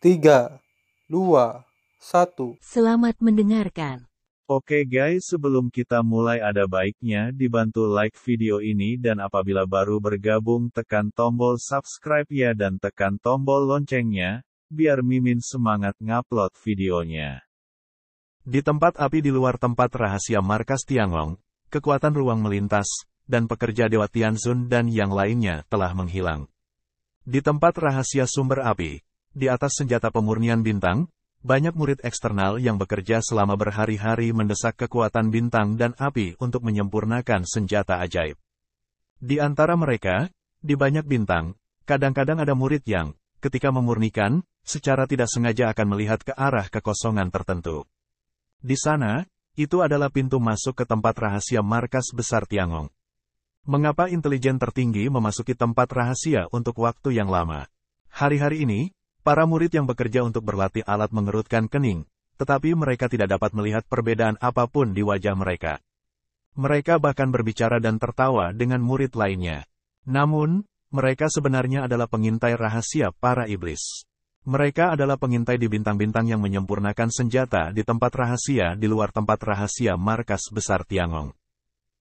3, 2, 1. Selamat mendengarkan. Oke guys, sebelum kita mulai ada baiknya dibantu like video ini dan apabila baru bergabung tekan tombol subscribe ya dan tekan tombol loncengnya, biar Mimin semangat ngupload videonya. Di tempat api di luar tempat rahasia markas Tiangong, kekuatan ruang melintas, dan pekerja Dewa Tianzun dan yang lainnya telah menghilang. Di tempat rahasia sumber api, di atas senjata pemurnian bintang, banyak murid eksternal yang bekerja selama berhari-hari mendesak kekuatan bintang dan api untuk menyempurnakan senjata ajaib. Di antara mereka, di banyak bintang, kadang-kadang ada murid yang, ketika memurnikan, secara tidak sengaja akan melihat ke arah kekosongan tertentu. Di sana, itu adalah pintu masuk ke tempat rahasia markas besar Tiangong. Mengapa intelijen tertinggi memasuki tempat rahasia untuk waktu yang lama? Hari-hari ini, para murid yang bekerja untuk berlatih alat mengerutkan kening, tetapi mereka tidak dapat melihat perbedaan apapun di wajah mereka. Mereka bahkan berbicara dan tertawa dengan murid lainnya. Namun, mereka sebenarnya adalah pengintai rahasia para iblis. Mereka adalah pengintai di bintang-bintang yang menyempurnakan senjata di tempat rahasia di luar tempat rahasia markas besar Tiangong.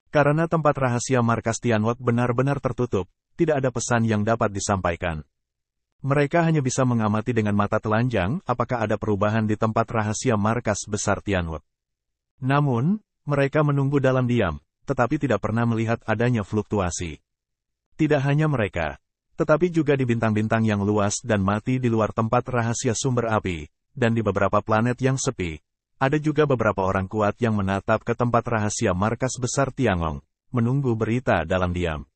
Karena tempat rahasia markas Tianwok benar-benar tertutup, tidak ada pesan yang dapat disampaikan. Mereka hanya bisa mengamati dengan mata telanjang apakah ada perubahan di tempat rahasia markas besar Tianwok. Namun, mereka menunggu dalam diam, tetapi tidak pernah melihat adanya fluktuasi. Tidak hanya mereka, tetapi juga di bintang-bintang yang luas dan mati di luar tempat rahasia sumber api, dan di beberapa planet yang sepi, ada juga beberapa orang kuat yang menatap ke tempat rahasia markas besar Tiangong, menunggu berita dalam diam.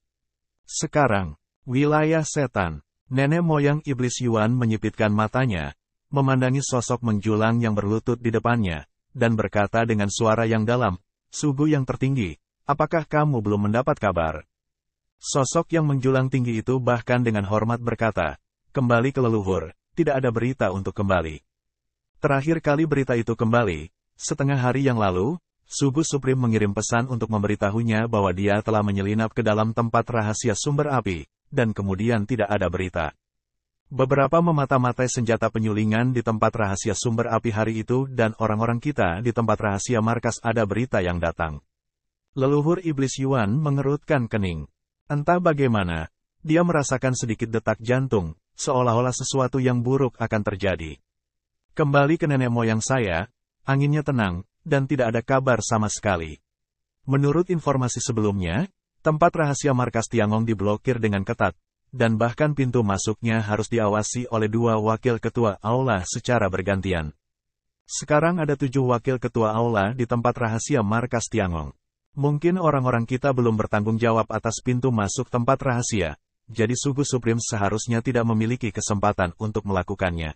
Sekarang, wilayah setan. Nenek moyang iblis Yuan menyipitkan matanya, memandangi sosok menjulang yang berlutut di depannya, dan berkata dengan suara yang dalam, "Sugu yang tertinggi, apakah kamu belum mendapat kabar?" Sosok yang menjulang tinggi itu bahkan dengan hormat berkata, "Kembali ke leluhur, tidak ada berita untuk kembali." Terakhir kali berita itu kembali, setengah hari yang lalu, Sugu Supreme mengirim pesan untuk memberitahunya bahwa dia telah menyelinap ke dalam tempat rahasia sumber api, dan kemudian tidak ada berita. Beberapa memata-matai senjata penyulingan di tempat rahasia sumber api hari itu dan orang-orang kita di tempat rahasia markas ada berita yang datang. Leluhur iblis Yuan mengerutkan kening. Entah bagaimana, dia merasakan sedikit detak jantung, seolah-olah sesuatu yang buruk akan terjadi. Kembali ke nenek moyang saya, anginnya tenang, dan tidak ada kabar sama sekali. Menurut informasi sebelumnya, tempat rahasia markas Tiangong diblokir dengan ketat, dan bahkan pintu masuknya harus diawasi oleh 2 wakil ketua aula secara bergantian. Sekarang ada 7 wakil ketua aula di tempat rahasia markas Tiangong. Mungkin orang-orang kita belum bertanggung jawab atas pintu masuk tempat rahasia, jadi Sugu Supreme seharusnya tidak memiliki kesempatan untuk melakukannya.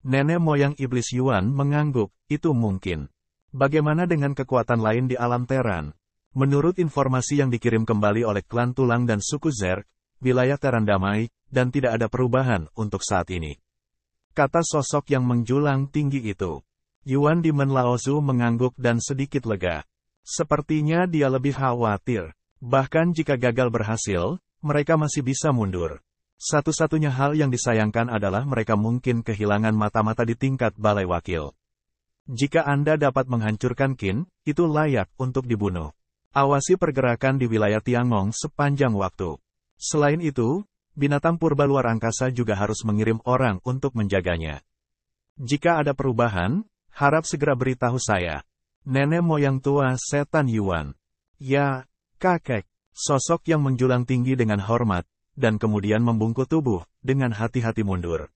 Nenek moyang iblis Yuan mengangguk, itu mungkin. Bagaimana dengan kekuatan lain di alam Teran? Menurut informasi yang dikirim kembali oleh klan Tulang dan suku Zerg, wilayah Teran damai, dan tidak ada perubahan untuk saat ini. Kata sosok yang menjulang tinggi itu. Yuan Demon Laozu mengangguk dan sedikit lega. Sepertinya dia lebih khawatir. Bahkan jika gagal berhasil, mereka masih bisa mundur. Satu-satunya hal yang disayangkan adalah mereka mungkin kehilangan mata-mata di tingkat balai wakil. Jika Anda dapat menghancurkan Qin, itu layak untuk dibunuh. Awasi pergerakan di wilayah Tiangong sepanjang waktu. Selain itu, binatang purba luar angkasa juga harus mengirim orang untuk menjaganya. Jika ada perubahan, harap segera beritahu saya. Nenek moyang tua setan Yuan. Ya, kakek. Sosok yang menjulang tinggi dengan hormat, dan kemudian membungkuk tubuh, dengan hati-hati mundur.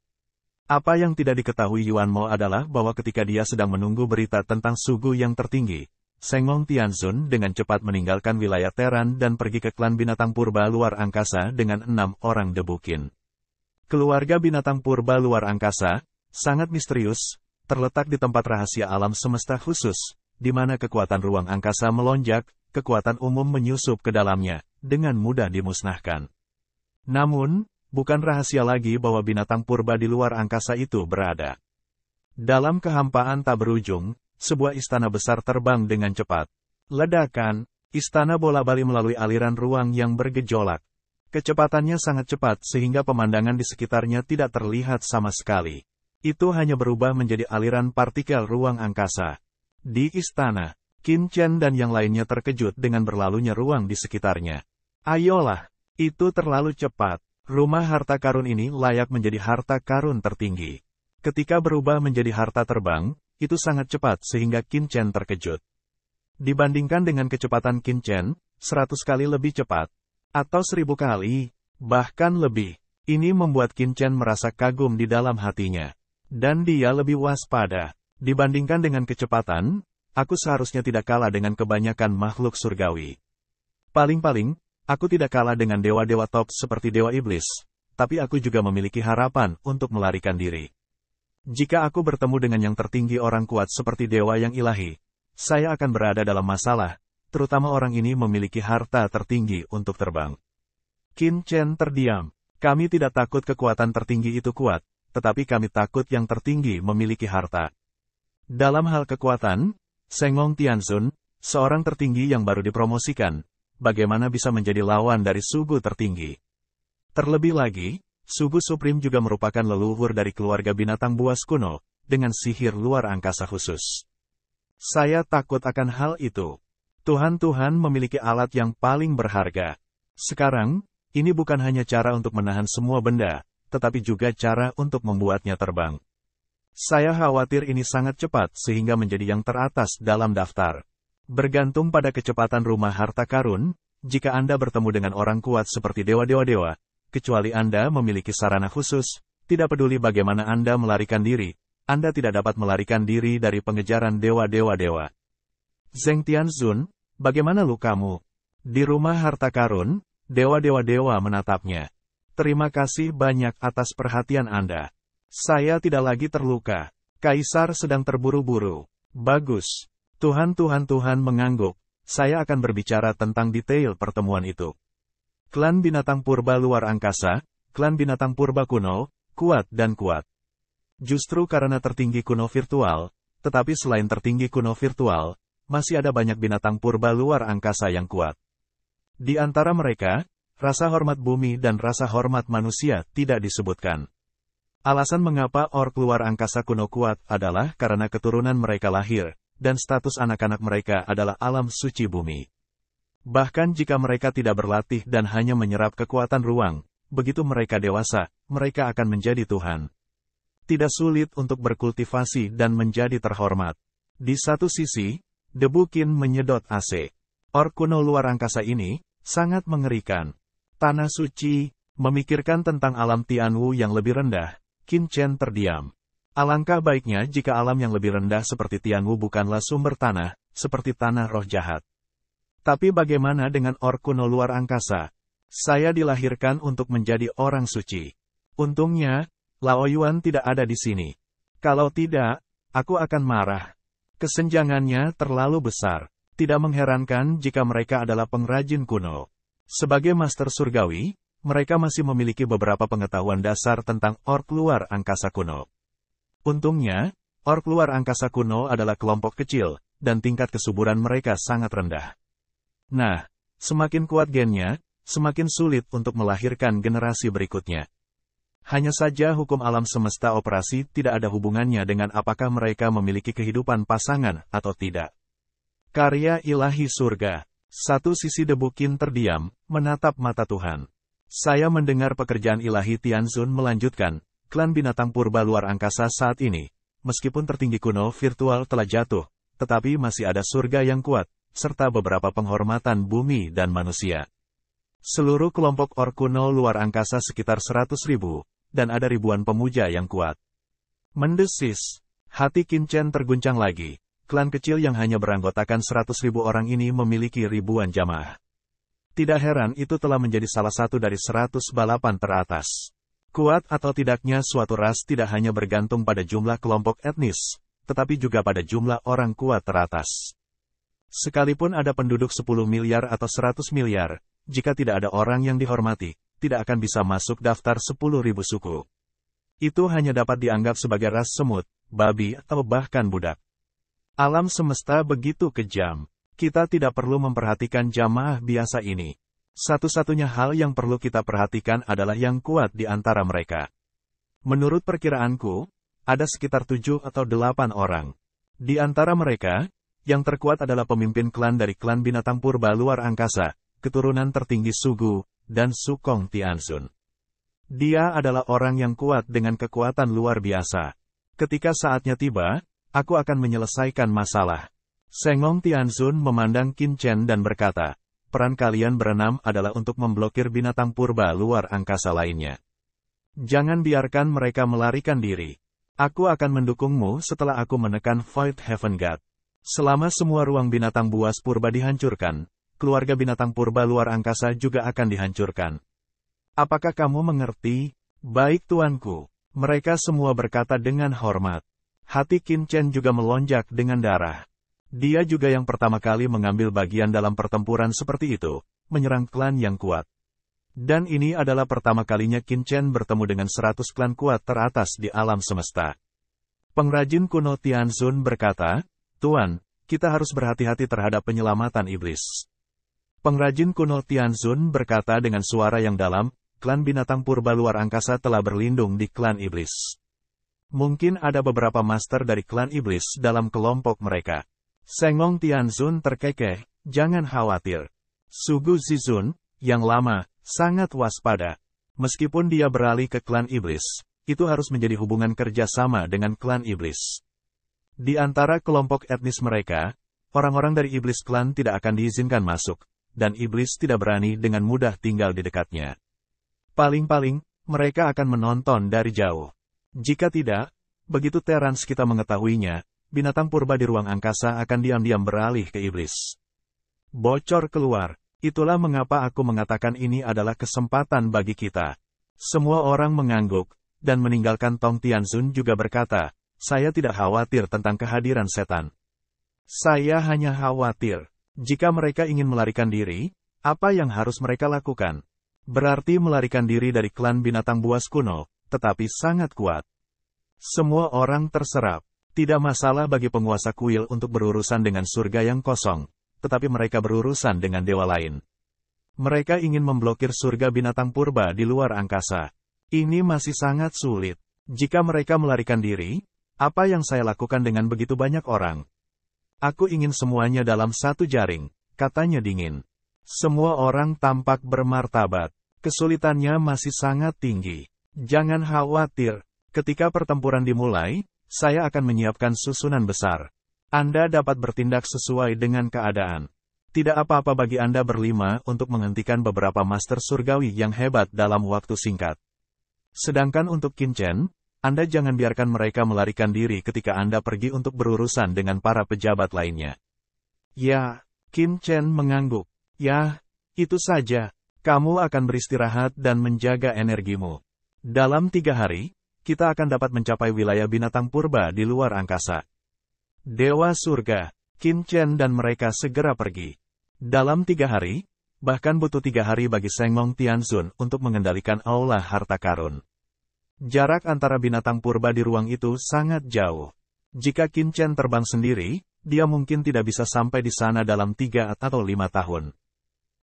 Apa yang tidak diketahui Yuan Mo adalah bahwa ketika dia sedang menunggu berita tentang sugu yang tertinggi, Sengong Tianzun dengan cepat meninggalkan wilayah Teran dan pergi ke klan binatang purba luar angkasa dengan 6 orang debukin. Keluarga binatang purba luar angkasa, sangat misterius, terletak di tempat rahasia alam semesta khusus, di mana kekuatan ruang angkasa melonjak, kekuatan umum menyusup ke dalamnya, dengan mudah dimusnahkan. Namun, bukan rahasia lagi bahwa binatang purba di luar angkasa itu berada. Dalam kehampaan tak berujung, sebuah istana besar terbang dengan cepat. Ledakan, istana bola-bali melalui aliran ruang yang bergejolak. Kecepatannya sangat cepat sehingga pemandangan di sekitarnya tidak terlihat sama sekali. Itu hanya berubah menjadi aliran partikel ruang angkasa. Di istana, Qin Chen dan yang lainnya terkejut dengan berlalunya ruang di sekitarnya. Ayolah, itu terlalu cepat. Rumah harta karun ini layak menjadi harta karun tertinggi. Ketika berubah menjadi harta terbang, itu sangat cepat sehingga Qin Chen terkejut. Dibandingkan dengan kecepatan Qin Chen, 100 kali lebih cepat. Atau 1000 kali, bahkan lebih. Ini membuat Qin Chen merasa kagum di dalam hatinya. Dan dia lebih waspada. Dibandingkan dengan kecepatan, aku seharusnya tidak kalah dengan kebanyakan makhluk surgawi. Paling-paling, aku tidak kalah dengan dewa-dewa top seperti Dewa Iblis, tapi aku juga memiliki harapan untuk melarikan diri. Jika aku bertemu dengan yang tertinggi orang kuat seperti dewa yang ilahi, saya akan berada dalam masalah, terutama orang ini memiliki harta tertinggi untuk terbang. Qin Chen terdiam. Kami tidak takut kekuatan tertinggi itu kuat, tetapi kami takut yang tertinggi memiliki harta. Dalam hal kekuatan, Sengong Tianzun, seorang tertinggi yang baru dipromosikan, bagaimana bisa menjadi lawan dari suku tertinggi? Terlebih lagi, suku Supreme juga merupakan leluhur dari keluarga binatang buas kuno, dengan sihir luar angkasa khusus. Saya takut akan hal itu. Tuhan-Tuhan memiliki alat yang paling berharga. Sekarang, ini bukan hanya cara untuk menahan semua benda, tetapi juga cara untuk membuatnya terbang. Saya khawatir ini sangat cepat sehingga menjadi yang teratas dalam daftar. Bergantung pada kecepatan rumah harta karun, jika Anda bertemu dengan orang kuat seperti dewa-dewa, kecuali Anda memiliki sarana khusus, tidak peduli bagaimana Anda melarikan diri, Anda tidak dapat melarikan diri dari pengejaran dewa-dewa. Zheng Tianzun, bagaimana lukamu? Di rumah harta karun, dewa-dewa menatapnya. Terima kasih banyak atas perhatian Anda. Saya tidak lagi terluka. Kaisar sedang terburu-buru. Bagus. Tuhan mengangguk. Saya akan berbicara tentang detail pertemuan itu. Klan binatang purba luar angkasa, klan binatang purba kuno, kuat dan kuat. Justru karena tertinggi kuno virtual, tetapi selain tertinggi kuno virtual, masih ada banyak binatang purba luar angkasa yang kuat. Di antara mereka, rasa hormat bumi dan rasa hormat manusia tidak disebutkan. Alasan mengapa ork luar angkasa kuno kuat adalah karena keturunan mereka lahir, dan status anak-anak mereka adalah alam suci bumi. Bahkan jika mereka tidak berlatih dan hanya menyerap kekuatan ruang, begitu mereka dewasa, mereka akan menjadi Tuhan. Tidak sulit untuk berkultivasi dan menjadi terhormat. Di satu sisi, debu Qin menyedot AC. Ork kuno luar angkasa ini sangat mengerikan. Tanah suci, memikirkan tentang alam Tianwu yang lebih rendah, Qin Chen terdiam. Alangkah baiknya jika alam yang lebih rendah seperti Tianwu bukanlah sumber tanah, seperti tanah roh jahat. Tapi bagaimana dengan ork kuno luar angkasa? Saya dilahirkan untuk menjadi orang suci. Untungnya, Lao Yuan tidak ada di sini. Kalau tidak, aku akan marah. Kesenjangannya terlalu besar. Tidak mengherankan jika mereka adalah pengrajin kuno. Sebagai master surgawi, mereka masih memiliki beberapa pengetahuan dasar tentang ork luar angkasa kuno. Untungnya, ork luar angkasa kuno adalah kelompok kecil, dan tingkat kesuburan mereka sangat rendah. Nah, semakin kuat gennya, semakin sulit untuk melahirkan generasi berikutnya. Hanya saja hukum alam semesta operasi tidak ada hubungannya dengan apakah mereka memiliki kehidupan pasangan atau tidak. Karya ilahi surga. Satu sisi debu Qin terdiam, menatap mata Tuhan. Saya mendengar pekerjaan ilahi Tianzun melanjutkan, klan binatang purba luar angkasa saat ini, meskipun tertinggi kuno virtual telah jatuh, tetapi masih ada surga yang kuat, serta beberapa penghormatan bumi dan manusia. Seluruh kelompok ork kuno luar angkasa sekitar 100.000, dan ada ribuan pemuja yang kuat. Mendesis. Hati Qin Chen terguncang lagi. Klan kecil yang hanya beranggotakan 100.000 orang ini memiliki ribuan jamaah. Tidak heran itu telah menjadi salah satu dari 100 balapan teratas. Kuat atau tidaknya suatu ras tidak hanya bergantung pada jumlah kelompok etnis, tetapi juga pada jumlah orang kuat teratas. Sekalipun ada penduduk 10 miliar atau 100 miliar, jika tidak ada orang yang dihormati, tidak akan bisa masuk daftar 10.000 suku. Itu hanya dapat dianggap sebagai ras semut, babi, atau bahkan budak. Alam semesta begitu kejam. Kita tidak perlu memperhatikan jamaah biasa ini. Satu-satunya hal yang perlu kita perhatikan adalah yang kuat di antara mereka. Menurut perkiraanku, ada sekitar 7 atau 8 orang. Di antara mereka, yang terkuat adalah pemimpin klan dari klan binatang purba luar angkasa, keturunan tertinggi Sugu, dan Sukong Tianzun. Dia adalah orang yang kuat dengan kekuatan luar biasa. Ketika saatnya tiba, aku akan menyelesaikan masalah. Sengong Tianzun memandang Qin Chen dan berkata, peran kalian berenam adalah untuk memblokir binatang purba luar angkasa lainnya. Jangan biarkan mereka melarikan diri. Aku akan mendukungmu setelah aku menekan Void Heaven God. Selama semua ruang binatang buas purba dihancurkan, keluarga binatang purba luar angkasa juga akan dihancurkan. Apakah kamu mengerti? Baik tuanku. Mereka semua berkata dengan hormat. Hati Qin Chen juga melonjak dengan darah. Dia juga yang pertama kali mengambil bagian dalam pertempuran seperti itu, menyerang klan yang kuat. Dan ini adalah pertama kalinya Qin Chen bertemu dengan 100 klan kuat teratas di alam semesta. Pengrajin kuno Tianzun berkata, Tuan, kita harus berhati-hati terhadap penyelamatan iblis. Pengrajin kuno Tianzun berkata dengan suara yang dalam, klan binatang purba luar angkasa telah berlindung di klan iblis. Mungkin ada beberapa master dari klan iblis dalam kelompok mereka. Sengong Tianzun terkekeh, jangan khawatir. Sugu Zizun, yang lama, sangat waspada. Meskipun dia beralih ke klan iblis, itu harus menjadi hubungan kerjasama dengan klan iblis. Di antara kelompok etnis mereka, orang-orang dari iblis klan tidak akan diizinkan masuk, dan iblis tidak berani dengan mudah tinggal di dekatnya. Paling-paling, mereka akan menonton dari jauh. Jika tidak, begitu Terans kita mengetahuinya, binatang purba di ruang angkasa akan diam-diam beralih ke iblis. Bocor keluar. Itulah mengapa aku mengatakan ini adalah kesempatan bagi kita. Semua orang mengangguk, dan meninggalkan Tong Tianzun juga berkata, saya tidak khawatir tentang kehadiran setan. Saya hanya khawatir, jika mereka ingin melarikan diri, apa yang harus mereka lakukan? Berarti melarikan diri dari klan binatang buas kuno, tetapi sangat kuat. Semua orang terserap. Tidak masalah bagi penguasa kuil untuk berurusan dengan surga yang kosong, tetapi mereka berurusan dengan dewa lain. Mereka ingin memblokir surga binatang purba di luar angkasa. Ini masih sangat sulit. Jika mereka melarikan diri, apa yang saya lakukan dengan begitu banyak orang? Aku ingin semuanya dalam satu jaring, katanya dingin. Semua orang tampak bermartabat. Kesulitannya masih sangat tinggi. Jangan khawatir, ketika pertempuran dimulai, saya akan menyiapkan susunan besar. Anda dapat bertindak sesuai dengan keadaan. Tidak apa-apa bagi Anda berlima untuk menghentikan beberapa master surgawi yang hebat dalam waktu singkat. Sedangkan untuk Qin Chen, Anda jangan biarkan mereka melarikan diri ketika Anda pergi untuk berurusan dengan para pejabat lainnya. Ya, Qin Chen mengangguk. Ya, itu saja. Kamu akan beristirahat dan menjaga energimu. Dalam 3 hari, kita akan dapat mencapai wilayah binatang purba di luar angkasa. Dewa surga, Qin Chen dan mereka segera pergi. Dalam 3 hari, bahkan butuh 3 hari bagi Sengong Tianzun untuk mengendalikan aula harta karun. Jarak antara binatang purba di ruang itu sangat jauh. Jika Qin Chen terbang sendiri, dia mungkin tidak bisa sampai di sana dalam 3 atau 5 tahun.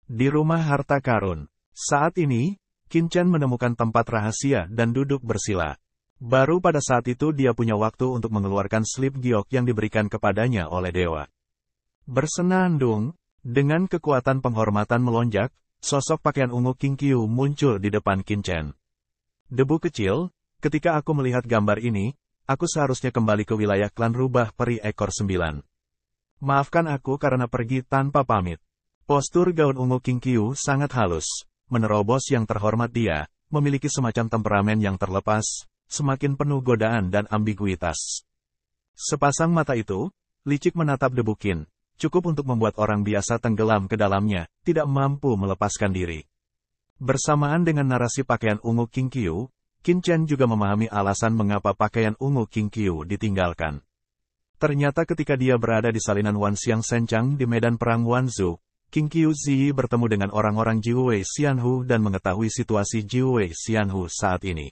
Di rumah harta karun, saat ini, Qin Chen menemukan tempat rahasia dan duduk bersila. Baru pada saat itu dia punya waktu untuk mengeluarkan slip giok yang diberikan kepadanya oleh dewa. Bersenandung, dengan kekuatan penghormatan melonjak, sosok pakaian ungu King Qiu muncul di depan Qin Chen. Debu kecil, ketika aku melihat gambar ini, aku seharusnya kembali ke wilayah klan rubah peri ekor 9. Maafkan aku karena pergi tanpa pamit. Postur gaun ungu King Qiu sangat halus. Menerobos yang terhormat dia, memiliki semacam temperamen yang terlepas, semakin penuh godaan dan ambiguitas. Sepasang mata itu, licik menatap debu Qin, cukup untuk membuat orang biasa tenggelam ke dalamnya, tidak mampu melepaskan diri. Bersamaan dengan narasi pakaian ungu King Qiu, Qin Chen juga memahami alasan mengapa pakaian ungu King Qiu ditinggalkan. Ternyata ketika dia berada di salinan Wanxiang Senchang di medan perang Wanzhou, King Qiu Zi bertemu dengan orang-orang Jiwei Xianhu dan mengetahui situasi Jiwei Xianhu saat ini.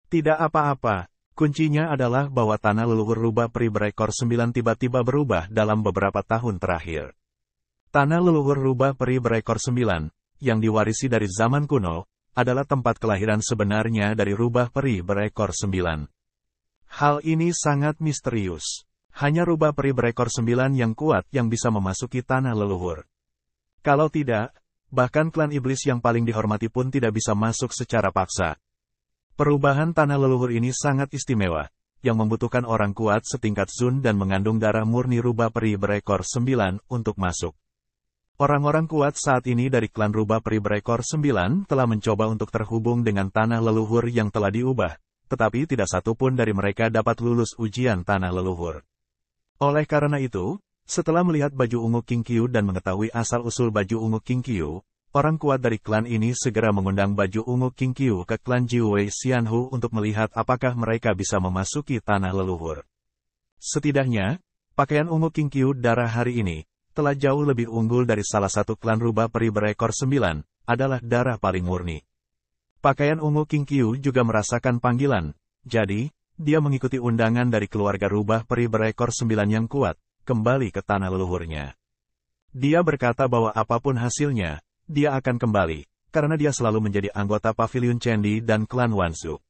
Tidak apa-apa, kuncinya adalah bahwa tanah leluhur rubah peri berekor 9 tiba-tiba berubah dalam beberapa tahun terakhir. Tanah leluhur rubah peri berekor 9, yang diwarisi dari zaman kuno, adalah tempat kelahiran sebenarnya dari rubah peri berekor 9. Hal ini sangat misterius. Hanya rubah peri berekor 9 yang kuat yang bisa memasuki tanah leluhur. Kalau tidak, bahkan klan iblis yang paling dihormati pun tidak bisa masuk secara paksa. Perubahan tanah leluhur ini sangat istimewa, yang membutuhkan orang kuat setingkat Zun dan mengandung darah murni rubah peri berekor 9 untuk masuk. Orang-orang kuat saat ini dari klan rubah peri berekor 9 telah mencoba untuk terhubung dengan tanah leluhur yang telah diubah, tetapi tidak satu pun dari mereka dapat lulus ujian tanah leluhur. Oleh karena itu, setelah melihat baju ungu King Qiu dan mengetahui asal-usul baju ungu King Qiu, orang kuat dari klan ini segera mengundang baju ungu King Qiu ke klan Jiwei Xianhu untuk melihat apakah mereka bisa memasuki tanah leluhur. Setidaknya, pakaian ungu King Qiu darah hari ini telah jauh lebih unggul dari salah satu klan rubah peri berekor 9, adalah darah paling murni. Pakaian ungu King Qiu juga merasakan panggilan, jadi, dia mengikuti undangan dari keluarga rubah peri berekor 9 yang kuat, kembali ke tanah leluhurnya. Dia berkata bahwa apapun hasilnya, dia akan kembali, karena dia selalu menjadi anggota Pavilion Chendi dan klan Wanzu.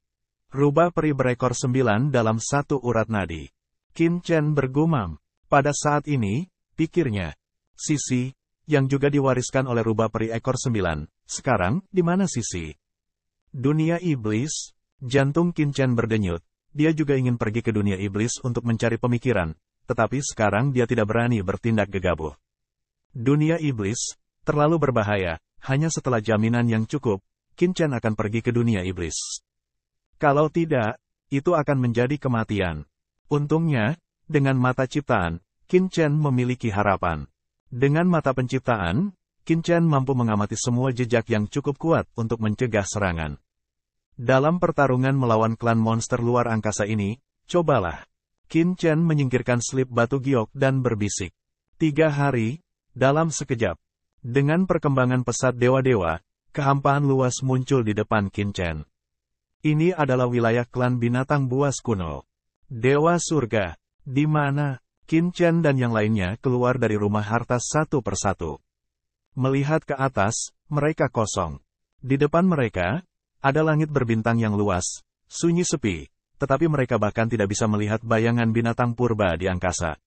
Rubah peri berekor 9 dalam satu urat nadi. Qin Chen bergumam. Pada saat ini, pikirnya, Sisi, yang juga diwariskan oleh rubah peri ekor 9, sekarang, di mana Sisi? Dunia iblis, jantung Qin Chen berdenyut, dia juga ingin pergi ke dunia iblis untuk mencari pemikiran, tetapi sekarang dia tidak berani bertindak gegabah. Dunia iblis, terlalu berbahaya, hanya setelah jaminan yang cukup, Qin Chen akan pergi ke dunia iblis. Kalau tidak, itu akan menjadi kematian. Untungnya, dengan mata ciptaan, Qin Chen memiliki harapan. Dengan mata penciptaan, Qin Chen mampu mengamati semua jejak yang cukup kuat untuk mencegah serangan. Dalam pertarungan melawan klan monster luar angkasa ini, cobalah. Qin Chen menyingkirkan slip batu giok dan berbisik. 3 hari, dalam sekejap. Dengan perkembangan pesat dewa-dewa, kehampaan luas muncul di depan Qin Chen. Ini adalah wilayah klan binatang buas kuno. Dewa surga, di mana? Qin Chen dan yang lainnya keluar dari rumah harta satu persatu. Melihat ke atas, mereka kosong. Di depan mereka, ada langit berbintang yang luas, sunyi sepi, tetapi mereka bahkan tidak bisa melihat bayangan binatang purba di angkasa.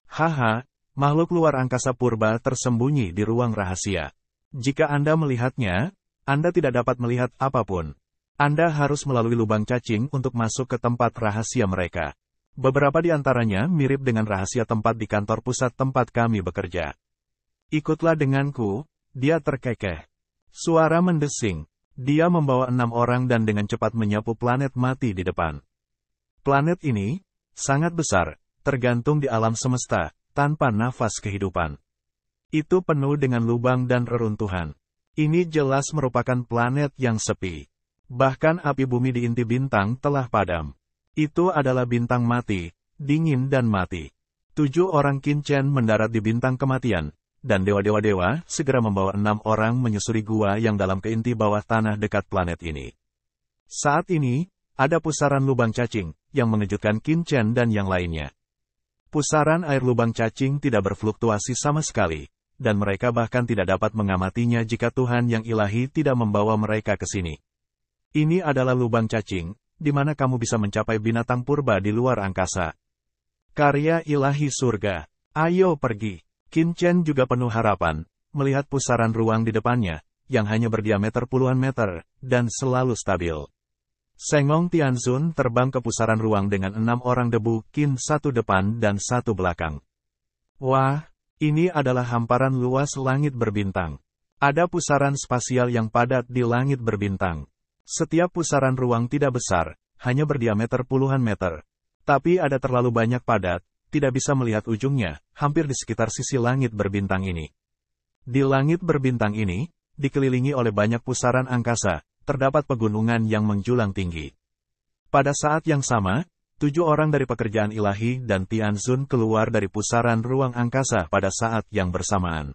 Haha, makhluk luar angkasa purba tersembunyi di ruang rahasia. Jika Anda melihatnya, Anda tidak dapat melihat apapun. Anda harus melalui lubang cacing untuk masuk ke tempat rahasia mereka. Beberapa di antaranya mirip dengan rahasia tempat di kantor pusat tempat kami bekerja. Ikutlah denganku, dia terkekeh. Suara mendesing. Dia membawa 6 orang dan dengan cepat menyapu planet mati di depan. Planet ini, sangat besar, tergantung di alam semesta, tanpa nafas kehidupan. Itu penuh dengan lubang dan reruntuhan. Ini jelas merupakan planet yang sepi. Bahkan api bumi di inti bintang telah padam. Itu adalah bintang mati, dingin dan mati. 7 orang Qin Chen mendarat di bintang kematian, dan dewa-dewa segera membawa 6 orang menyusuri gua yang dalam ke inti bawah tanah dekat planet ini. Saat ini, ada pusaran lubang cacing, yang mengejutkan Qin Chen dan yang lainnya. Pusaran air lubang cacing tidak berfluktuasi sama sekali, dan mereka bahkan tidak dapat mengamatinya jika Tuhan yang ilahi tidak membawa mereka ke sini. Ini adalah lubang cacing, di mana kamu bisa mencapai binatang purba di luar angkasa. Karya ilahi surga. Ayo pergi. Qin Chen juga penuh harapan, melihat pusaran ruang di depannya, yang hanya berdiameter puluhan meter, dan selalu stabil. Sengong Tianzun terbang ke pusaran ruang dengan 6 orang debu Qin, 1 depan dan 1 belakang. Wah, ini adalah hamparan luas langit berbintang. Ada pusaran spasial yang padat di langit berbintang. Setiap pusaran ruang tidak besar, hanya berdiameter puluhan meter. Tapi ada terlalu banyak padat, tidak bisa melihat ujungnya, hampir di sekitar sisi langit berbintang ini. Di langit berbintang ini, dikelilingi oleh banyak pusaran angkasa, terdapat pegunungan yang menjulang tinggi. Pada saat yang sama, 7 orang dari pekerjaan ilahi dan Tianzun keluar dari pusaran ruang angkasa pada saat yang bersamaan.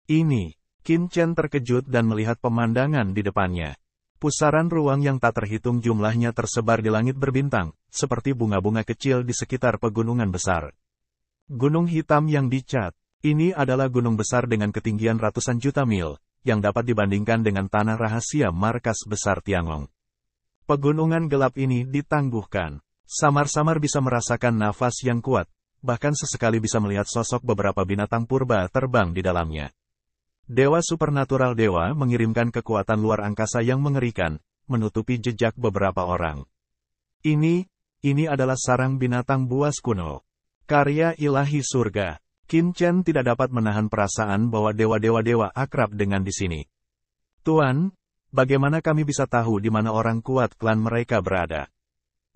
Ini, Qin Chen terkejut dan melihat pemandangan di depannya. Pusaran ruang yang tak terhitung jumlahnya tersebar di langit berbintang, seperti bunga-bunga kecil di sekitar pegunungan besar. Gunung hitam yang dicat. Ini adalah gunung besar dengan ketinggian ratusan juta mil, yang dapat dibandingkan dengan tanah rahasia markas besar Tiangong. Pegunungan gelap ini ditangguhkan. Samar-samar bisa merasakan nafas yang kuat, bahkan sesekali bisa melihat sosok beberapa binatang purba terbang di dalamnya. Dewa supernatural dewa mengirimkan kekuatan luar angkasa yang mengerikan, menutupi jejak beberapa orang. Ini adalah sarang binatang buas kuno. Karya ilahi surga. Qin Chen tidak dapat menahan perasaan bahwa dewa-dewa akrab dengan di sini. Tuan, bagaimana kami bisa tahu di mana orang kuat klan mereka berada?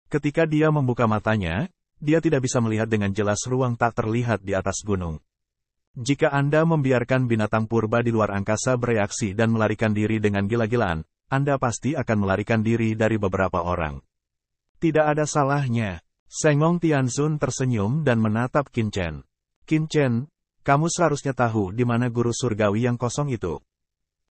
Ketika dia membuka matanya, dia tidak bisa melihat dengan jelas ruang tak terlihat di atas gunung. Jika Anda membiarkan binatang purba di luar angkasa bereaksi dan melarikan diri dengan gila-gilaan, Anda pasti akan melarikan diri dari beberapa orang. Tidak ada salahnya. Sengong Tianzun tersenyum dan menatap Qin Chen. Qin Chen, kamu seharusnya tahu di mana guru surgawi yang kosong itu.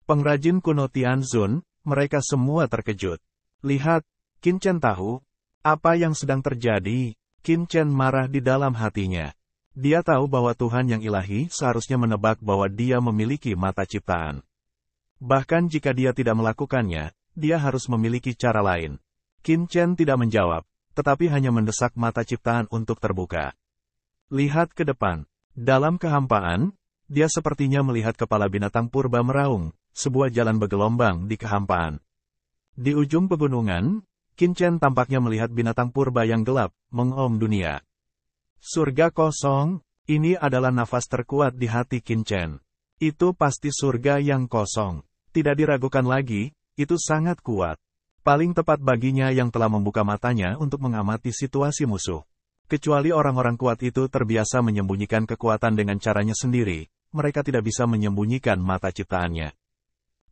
Pengrajin kuno Tianzun, mereka semua terkejut. Lihat, Qin Chen tahu apa yang sedang terjadi. Qin Chen marah di dalam hatinya. Dia tahu bahwa Tuhan yang ilahi seharusnya menebak bahwa dia memiliki mata ciptaan. Bahkan jika dia tidak melakukannya, dia harus memiliki cara lain. Qin Chen tidak menjawab, tetapi hanya mendesak mata ciptaan untuk terbuka. Lihat ke depan. Dalam kehampaan, dia sepertinya melihat kepala binatang purba meraung, sebuah jalan bergelombang di kehampaan. Di ujung pegunungan, Qin Chen tampaknya melihat binatang purba yang gelap, mengom dunia. Surga kosong, ini adalah nafas terkuat di hati Qin Chen. Itu pasti surga yang kosong. Tidak diragukan lagi, itu sangat kuat. Paling tepat baginya yang telah membuka matanya untuk mengamati situasi musuh. Kecuali orang-orang kuat itu terbiasa menyembunyikan kekuatan dengan caranya sendiri, mereka tidak bisa menyembunyikan mata ciptaannya.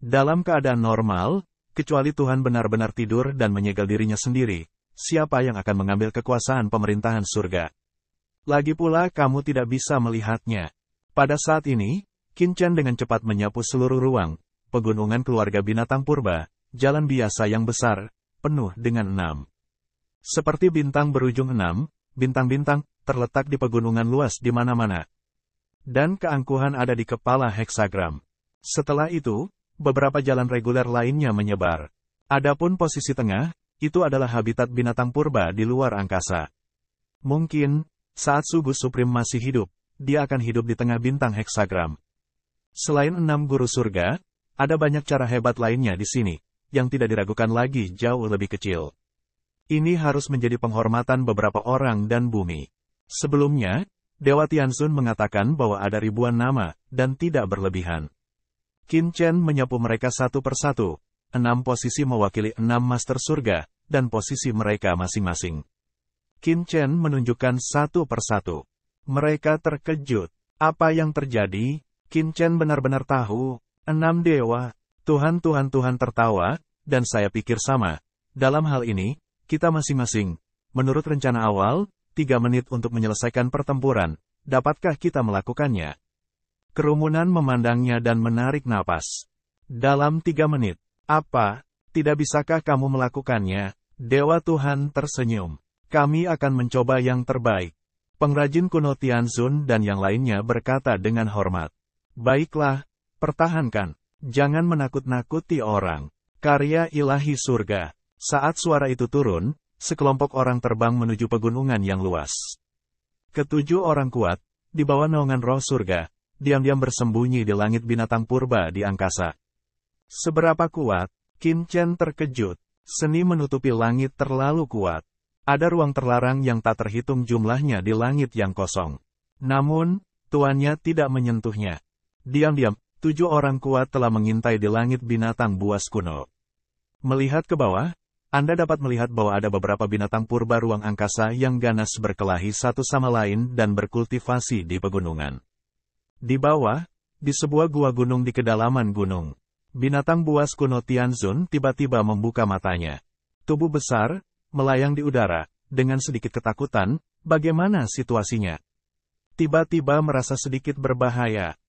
Dalam keadaan normal, kecuali Tuhan benar-benar tidur dan menyegel dirinya sendiri, siapa yang akan mengambil kekuasaan pemerintahan surga? Lagi pula kamu tidak bisa melihatnya. Pada saat ini, Qin Chen dengan cepat menyapu seluruh ruang, pegunungan keluarga binatang purba, jalan biasa yang besar, penuh dengan 6. Seperti bintang berujung 6, bintang-bintang terletak di pegunungan luas di mana-mana. Dan keangkuhan ada di kepala heksagram. Setelah itu, beberapa jalan reguler lainnya menyebar. Adapun posisi tengah, itu adalah habitat binatang purba di luar angkasa. Mungkin, saat Sugus Supreme masih hidup, dia akan hidup di tengah bintang heksagram. Selain 6 guru surga, ada banyak cara hebat lainnya di sini, yang tidak diragukan lagi jauh lebih kecil. Ini harus menjadi penghormatan beberapa orang dan bumi. Sebelumnya, Dewa Tianzun mengatakan bahwa ada ribuan nama, dan tidak berlebihan. Qin Chen menyapu mereka satu persatu, 6 posisi mewakili 6 master surga, dan posisi mereka masing-masing. Qin Chen menunjukkan satu persatu. Mereka terkejut. Apa yang terjadi? Qin Chen benar-benar tahu. 6 dewa. Tuhan tertawa, dan saya pikir sama. Dalam hal ini, kita masing-masing, menurut rencana awal, 3 menit untuk menyelesaikan pertempuran. Dapatkah kita melakukannya? Kerumunan memandangnya dan menarik napas. Dalam 3 menit. Apa? Tidak bisakah kamu melakukannya? Dewa Tuhan tersenyum. Kami akan mencoba yang terbaik. Pengrajin kuno Tianzun dan yang lainnya berkata dengan hormat. Baiklah, pertahankan. Jangan menakut-nakuti orang. Karya ilahi surga. Saat suara itu turun, sekelompok orang terbang menuju pegunungan yang luas. Ketujuh orang kuat, di bawah naungan roh surga, diam-diam bersembunyi di langit binatang purba di angkasa. Seberapa kuat? Qin Chen terkejut. Seni menutupi langit terlalu kuat. Ada ruang terlarang yang tak terhitung jumlahnya di langit yang kosong. Namun, tuannya tidak menyentuhnya. Diam-diam, 7 orang kuat telah mengintai di langit binatang buas kuno. Melihat ke bawah, Anda dapat melihat bahwa ada beberapa binatang purba ruang angkasa yang ganas berkelahi satu sama lain dan berkultivasi di pegunungan. Di bawah, di sebuah gua gunung di kedalaman gunung, binatang buas kuno Tianzun tiba-tiba membuka matanya. Tubuh besar, melayang di udara, dengan sedikit ketakutan, bagaimana situasinya? Tiba-tiba merasa sedikit berbahaya.